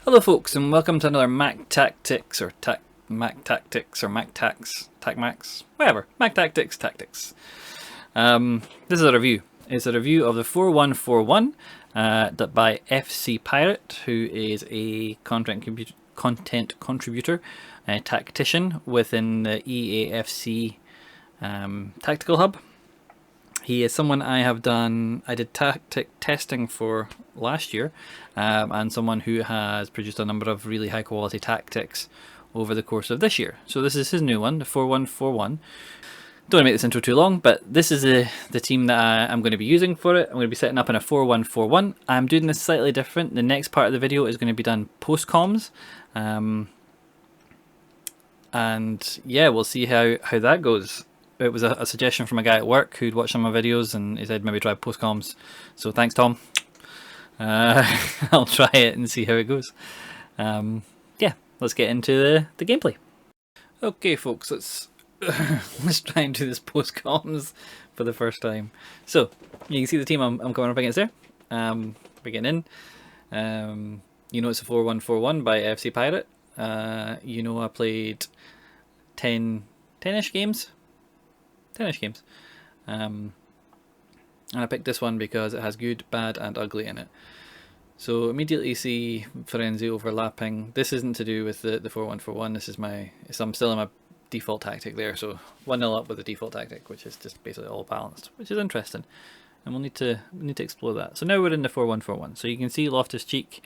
Hello folks and welcome to another Mac Tactics or Mac Tactics or Mac Tax, Max, whatever, Mac Tactics Tactics. This is a review. It's a review of the 4141 by FC Pirate, who is a content contributor, a tactician within the EAFC Tactical Hub. He is someone I did tactic testing for last year, and someone who has produced a number of really high quality tactics over the course of this year. So this is his new one, the 4141. Don't want to make this intro too long, but this is the team that I'm going to be using for it. I'm going to be setting up in a 4141. I'm doing this slightly different. The next part of the video is going to be done post-comms. And yeah, we'll see how that goes. It was a suggestion from a guy at work who'd watched some of my videos and he said maybe try post-comms. So thanks, Tom. I'll try it and see how it goes. Yeah, let's get into the gameplay. Okay, folks, let's try and do this post-comms for the first time. So you can see the team I'm coming up against there. Beginning. You know it's a 4141 by FC Pirate. You know I played 10-ish games. 10-ish games. And I picked this one because it has good, bad and ugly in it. So immediately see Frenzy overlapping. This isn't to do with the 4141. This is I'm still in my default tactic there. So 1-0 up with the default tactic, which is just basically all balanced, which is interesting. And we'll need to explore that. So now we're in the 4141. So you can see Loftus-Cheek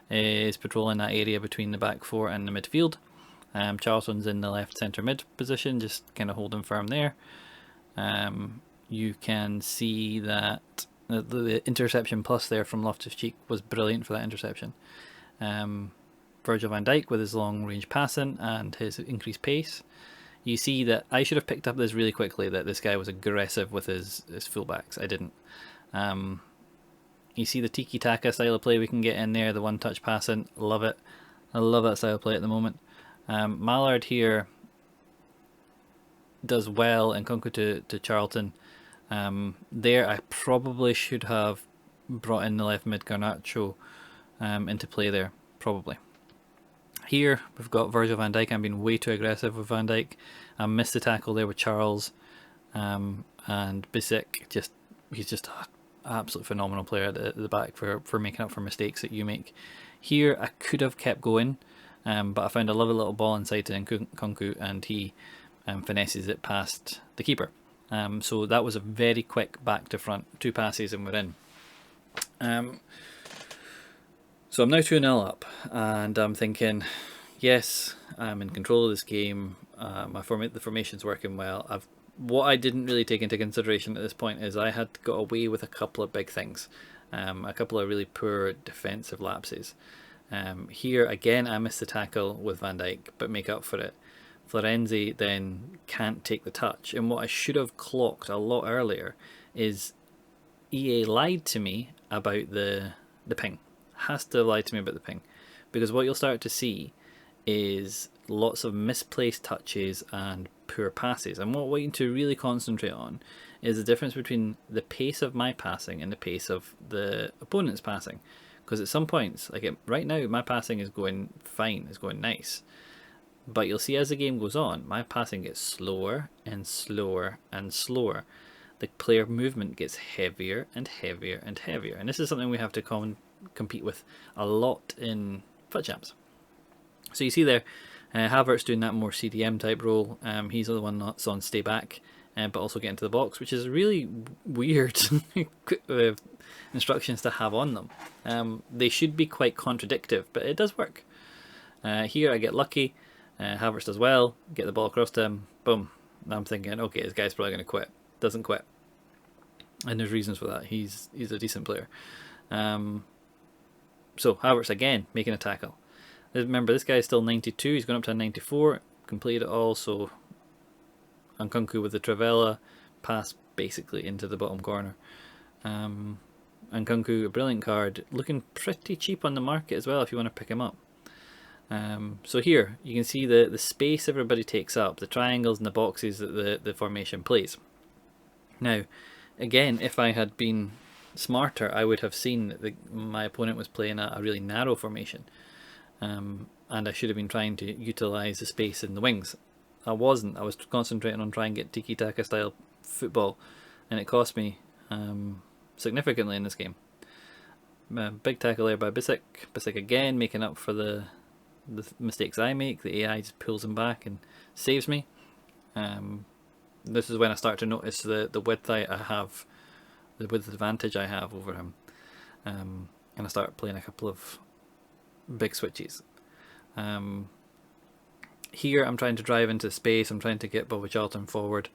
is patrolling that area between the back four and the midfield. Charlton's in the left centre mid position, just kind of holding firm there. You can see that the interception plus there from Loftus-Cheek was brilliant for that interception. Virgil van Dijk with his long range passing and his increased pace. You see that I should have picked up this really quickly, that this guy was aggressive with his fullbacks. I didn't. You see the Tiki Taka style of play we can get in there, the one-touch passing. Love it. I love that style of play at the moment. Mallard here does well in Kunku to Charlton. There I probably should have brought in the left mid Garnacho into play there, probably. Here we've got Virgil van Dijk. I'm being way too aggressive with Van Dijk. I missed the tackle there with Charles, and Bissek. He's just an absolute phenomenal player at the back for making up for mistakes that you make. Here I could have kept going, but I found a lovely little ball inside to Kunku, and he finesses it past the keeper. So that was a very quick back to front, 2 passes and we're in. So I'm now 2-0 up and I'm thinking, yes, I'm in control of this game. The formation's working well. What I didn't really take into consideration at this point is I had got away with a couple of big things, a couple of really poor defensive lapses. Here again I missed the tackle with Van Dijk but make up for it. Florenzi then can't take the touch, and what I should have clocked a lot earlier is EA lied to me about the ping. Has to have lied to me about the ping, because what you'll start to see is lots of misplaced touches and poor passes, and what I want you to really concentrate on is the difference between the pace of my passing and the pace of the opponent's passing, because at some points, right now my passing is going fine, it's going nice. But you'll see as the game goes on, my passing gets slower and slower and slower. The player movement gets heavier and heavier and heavier. And this is something we have to compete with a lot in FUT Champs. So you see there, Havertz doing that more CDM type role. He's the one that's on stay back, but also get into the box, which is really weird instructions to have on them. They should be quite contradictive, but it does work. Here I get lucky. Havertz does well, get the ball across to him, boom. I'm thinking, okay, this guy's probably going to quit. Doesn't quit. And there's reasons for that. He's a decent player. So Havertz again, making a tackle. Remember, this guy is still 92, he's gone up to a 94, completed it all, so Nkunku with the Travella, pass basically into the bottom corner. Nkunku, a brilliant card, looking pretty cheap on the market as well if you want to pick him up. So here you can see the space everybody takes up, the triangles and the boxes that the formation plays. Now again, if I had been smarter, I would have seen that my opponent was playing a really narrow formation. and I should have been trying to utilise the space in the wings. I wasn't. I was concentrating on trying to get Tiki Taka style football, and it cost me significantly in this game. Big tackle there by Bissek. Bissek again making up for the mistakes I make. The AI just pulls him back and saves me. This is when I start to notice the width I have, the width advantage I have over him, and I start playing a couple of big switches. Here I'm trying to drive into space. I'm trying to get Bobby Charlton forward,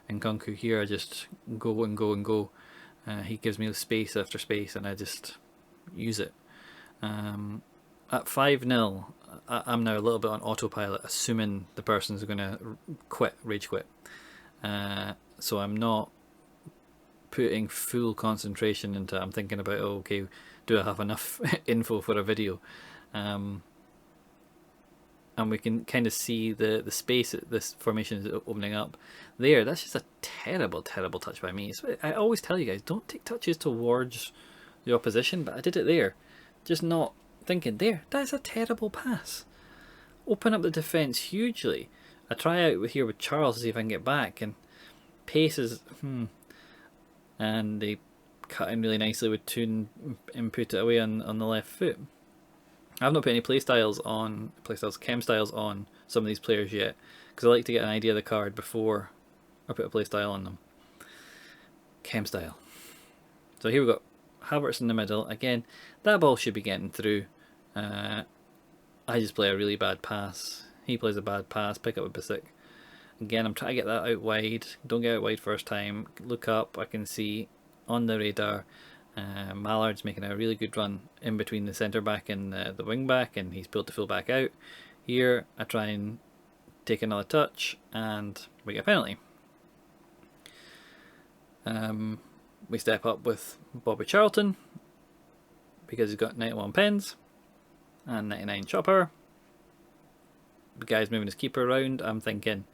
and Kunku here I just go and go and go. He gives me space after space, and I just use it. At 5-0, I'm now a little bit on autopilot, assuming the person's going to rage quit. So I'm not putting full concentration into it. I'm thinking about, oh, okay, do I have enough info for a video? And we can kind of see the space that this formation is opening up there. That's just a terrible touch by me. So I always tell you guys, don't take touches towards the opposition, but I did it there, just not thinking, there, that's a terrible pass. Open up the defence hugely. I try out here with Charles to see if I can get back, and pace is and they cut in really nicely with Toon and put it away on the left foot. I've not put any chem styles on some of these players yet, because I like to get an idea of the card before I put a play style on them. Chem style. So here we got Havertz in the middle. Again, that ball should be getting through. I just play a really bad pass. He plays a bad pass. Pick up with Bissek. Again, I'm trying to get that out wide. Don't get out wide first time. Look up. I can see on the radar Mallard's making a really good run in between the centre back and the wing back, and he's pulled the full back out. Here, I try and take another touch, and we get a penalty. We step up with Bobby Charlton because he's got 91 pens and 99 chopper. The guy's moving his keeper around. I'm thinking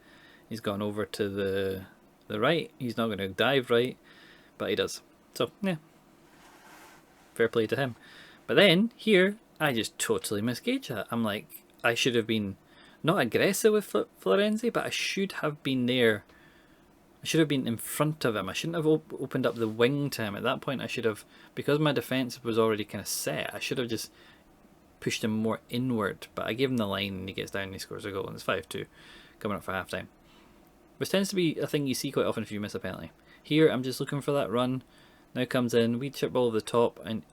he's gone over to the right. He's not going to dive right, but he does. So, yeah. Fair play to him. But then, here, I just totally misgauge that. I'm like, I should have been not aggressive with Florenzi, but I should have been there. I should have been in front of him. I shouldn't have opened up the wing to him. At that point, I should have, because my defence was already kind of set, I should have just pushed him more inward. But I gave him the line, and he gets down and he scores a goal, and it's 5-2 coming up for half time. Which tends to be a thing you see quite often if you miss a penalty. Here, I'm just looking for that run. Now comes in, we chip ball over the top, and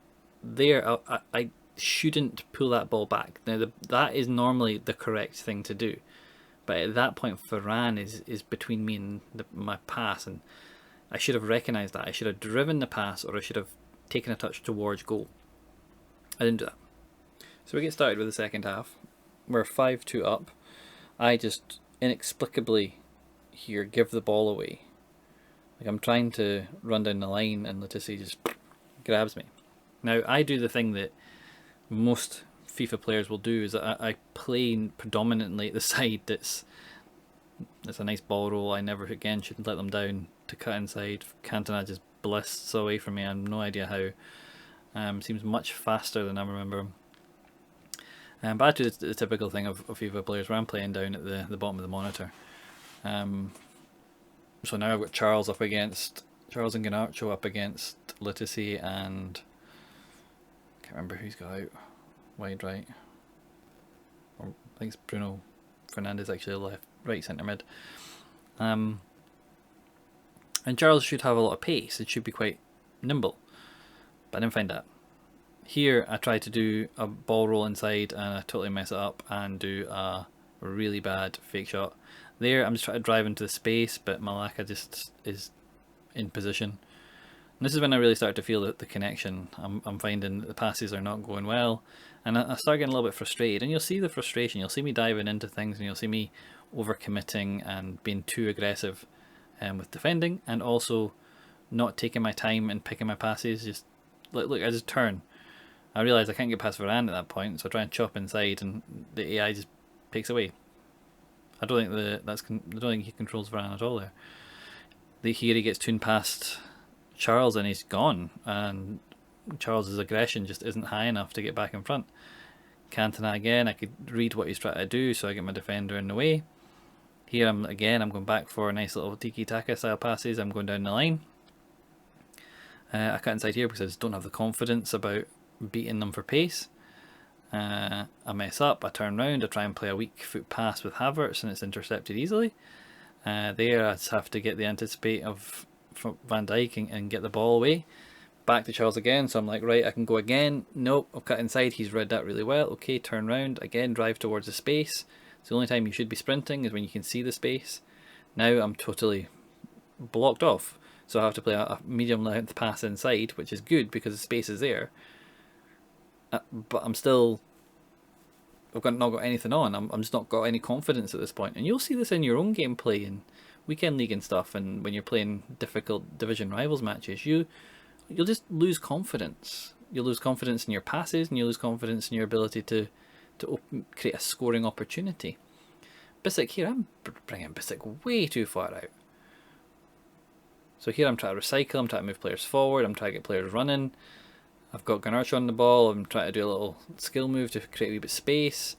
there, I shouldn't pull that ball back. Now, that is normally the correct thing to do. But at that point, Varane is between me and my pass, and I should have recognised that. I should have driven the pass, or I should have taken a touch towards goal. I didn't do that. So we get started with the second half. We're 5-2 up. I just inexplicably here give the ball away. Like, I'm trying to run down the line, and Letizia just grabs me. Now, I do the thing that most FIFA players will do, is that I play predominantly at the side that's a nice ball roll. I never again should let them down to cut inside. Cantona just blists away from me. I have no idea how. Seems much faster than I remember him. But I do the typical thing of FIFA players where I'm playing down at the bottom of the monitor. So now I've got Charles and Garnacho up against Letizia and I can't remember who's got out wide right. Or I think it's Bruno Fernandes actually right centre mid. And Charles should have a lot of pace. It should be quite nimble, but I didn't find that. Here I tried to do a ball roll inside and I totally mess it up and do a really bad fake shot. There I'm just trying to drive into the space, but Malaka just is in position. And this is when I really start to feel the connection. I'm finding that the passes are not going well, and I start getting a little bit frustrated. And you'll see the frustration. You'll see me diving into things, and you'll see me overcommitting and being too aggressive with defending, and also not taking my time and picking my passes. Just look, I just turn. I realise I can't get past Varane at that point, so I try and chop inside, and the AI just takes away. I don't think he controls Varane at all there. Here he gets tuned past Charles and he's gone, and Charles's aggression just isn't high enough to get back in front. Cantona again, I could read what he's trying to do, so I get my defender in the way. Here I'm going back for a nice little Tiki Taka style passes. I'm going down the line. I cut inside here because I just don't have the confidence about beating them for pace. I mess up, I turn round, I try and play a weak foot pass with Havertz and it's intercepted easily. There I just have to get the anticipate of from Van Dijk and get the ball away. Back to Charles again, so I'm like, right, I can go again. Nope, I've cut inside, he's read that really well. Okay, turn round, again, drive towards the space. It's the only time you should be sprinting is when you can see the space. Now I'm totally blocked off, so I have to play a medium length pass inside, which is good because the space is there. But I'm still, not got anything on. I'm just not got any confidence at this point. And you'll see this in your own gameplay in weekend league and stuff, and when you're playing difficult division rivals matches, you'll just lose confidence. You'll lose confidence in your passes, and you'll lose confidence in your ability to create a scoring opportunity. Bissek here, I'm bringing Bissek way too far out. So here I'm trying to recycle, I'm trying to move players forward, I'm trying to get players running. I've got Garnacho on the ball, I'm trying to do a little skill move to create a wee bit of space.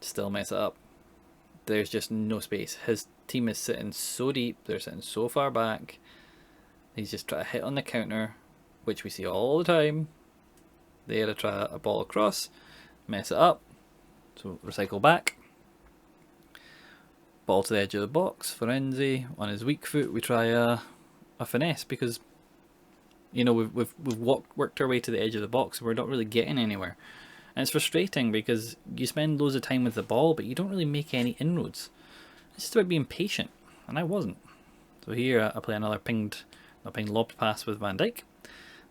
Still mess it up. There's just no space. His team is sitting so deep, they're sitting so far back. He's just trying to hit on the counter, which we see all the time. There I try a ball across, mess it up. So recycle back. Ball to the edge of the box. Forenzi on his weak foot. We try a finesse because, you know, we've worked our way to the edge of the box and we're not really getting anywhere. And it's frustrating because you spend loads of time with the ball, but you don't really make any inroads. It's just about being patient, and I wasn't. So here I play another pinged lobbed pass with Van Dijk.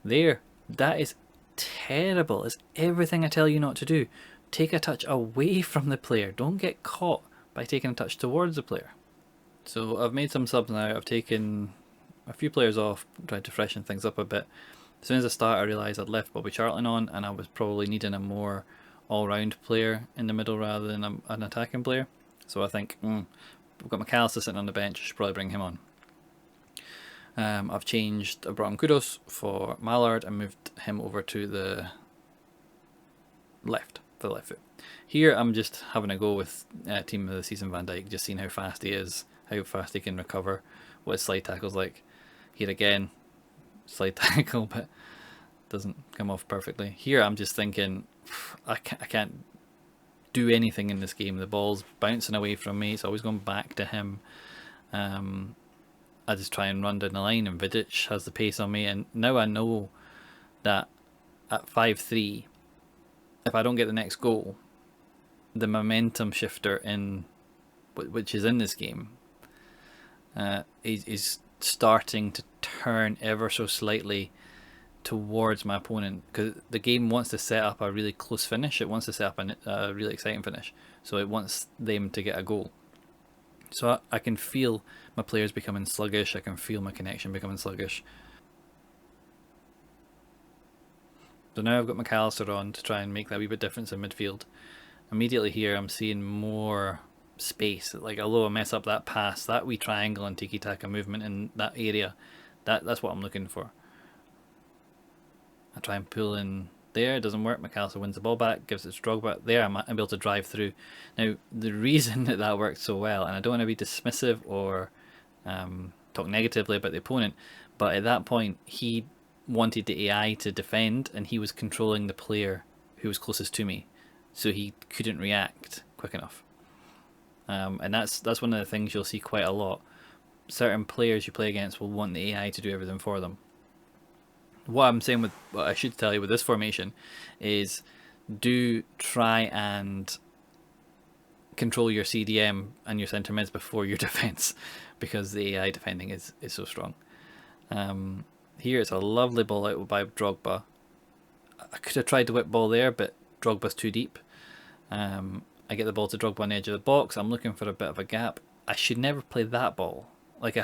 There, that is terrible. It's everything I tell you not to do. Take a touch away from the player. Don't get caught by taking a touch towards the player. So I've made some subs now. I've taken a few players off, tried to freshen things up a bit. As soon as I start, I realised I'd left Bobby Charlton on, and I was probably needing a more all-round player in the middle rather than an attacking player. So I think, we've got McAllister sitting on the bench, I should probably bring him on. I've changed, I brought in Kudos for Mallard and moved him over to the left, for the left foot. Here I'm just having a go with team of the season Van Dijk, just seeing how fast he is, how fast he can recover, what his slide tackle's like. Here again, slide tackle, but doesn't come off perfectly. Here I'm just thinking, I can't do anything in this game. The ball's bouncing away from me, it's always going back to him. I just try and run down the line, and Vidic has the pace on me, and now I know that at 5-3, if I don't get the next goal, the momentum shifter in which is in this game is starting to turn ever so slightly towards my opponent, because the game wants to set up a really close finish. It wants to set up a really exciting finish, so it wants them to get a goal. So I can feel my players becoming sluggish, I can feel my connection becoming sluggish. So now I've got McAllister on to try and make that wee bit difference in midfield. Immediately here I'm seeing more space. Like, although I mess up that pass, that wee triangle and Tiki Taka movement in that area, that's what I'm looking for. I try and pull in there, it doesn't work. McAllister wins the ball back, gives it to Drogba. There I'm able to drive through. Now the reason that worked so well, and I don't want to be dismissive or talk negatively about the opponent, but at that point he wanted the AI to defend and he was controlling the player who was closest to me, so he couldn't react quick enough. And that's one of the things you'll see quite a lot. Certain players you play against will want the AI to do everything for them. What I'm saying, what I should tell you with this formation is, do try and control your CDM and your centre mids before your defence, because the AI defending is so strong. Here it's a lovely ball out by Drogba. I could have tried to whip ball there, but Drogba's too deep. I get the ball to Drogba on the edge of the box. I'm looking for a bit of a gap. I should never play that ball. Like,